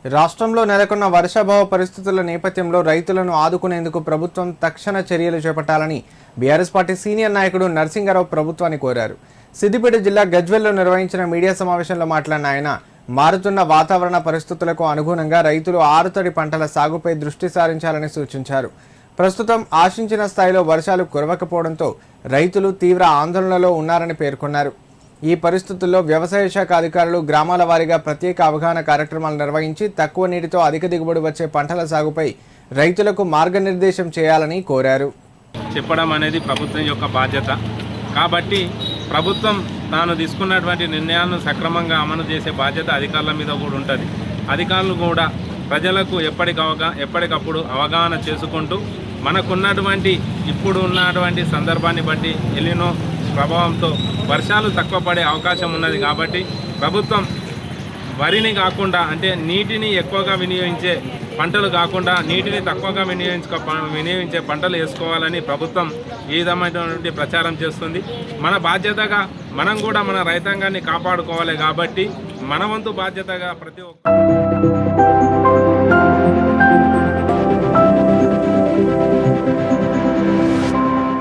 రాష్ట్రంలో నెలకొన్న వర్షాభావ పరిస్థితుల నేపథ్యంలో రైతులను ఆదుకునేందుకు ప్రభుత్వం తక్షణ చర్యలు చేపట్టాలని బీఆర్ఎస్ పార్టీ సీనియర్ నాయకుడు నరసింగారావు ప్రభుత్వాన్ని కోరారు. సిద్దిపేట జిల్లా గజ్వేల్లో నిర్వహించిన మీడియా సమావేశంలో మాట్లాడిన ఆయన మారుతున్న వాతావరణ పరిస్థితులకు అనుగుణంగా రైతులు ఆరుతడి పంటల సాగుపై దృష్టి సారించాలని సూచించారు. ప్రస్తుతం ఆశించిన స్థాయిలో వర్షాలు కురవకపోవడంతో రైతులు తీవ్ర ఆందోళనలో ఉన్నారని పేర్కొన్నారు. ఈ పరిస్థితుల్లో వ్యవసాయ శాఖ అధికారులు గ్రామాల వారీగా ప్రత్యేక అవగాహన కార్యక్రమాలు నిర్వహించి తక్కువ నీటితో అధిక దిగుబడి వచ్చే పంటల సాగుపై రైతులకు మార్గనిర్దేశం చేయాలని కోరారు. చెప్పడం అనేది ప్రభుత్వం యొక్క బాధ్యత కాబట్టి ప్రభుత్వం తాను తీసుకున్నటువంటి నిర్ణయాలను సక్రమంగా అమలు చేసే బాధ్యత అధికారుల మీద కూడా ఉంటుంది. అధికారులు కూడా ప్రజలకు ఎప్పటికప్పుడు అవగాహన చేసుకుంటూ మనకున్నటువంటి ఇప్పుడు ఉన్నటువంటి సందర్భాన్ని బట్టి ఎలినో ప్రభావంతో వర్షాలు తక్కువ పడే అవకాశం ఉన్నది కాబట్టి ప్రభుత్వం వరిని కాకుండా అంటే నీటిని ఎక్కువగా వినియోగించే పంటలు కాకుండా నీటిని తక్కువగా వినియోగించే పంటలు వేసుకోవాలని ప్రభుత్వం ఈ విధమైనటువంటి ప్రచారం చేస్తుంది. మన బాధ్యతగా మనం కూడా మన రైతాంగాన్ని కాపాడుకోవాలి కాబట్టి మన వంతు బాధ్యతగా ప్రతి ఒక్క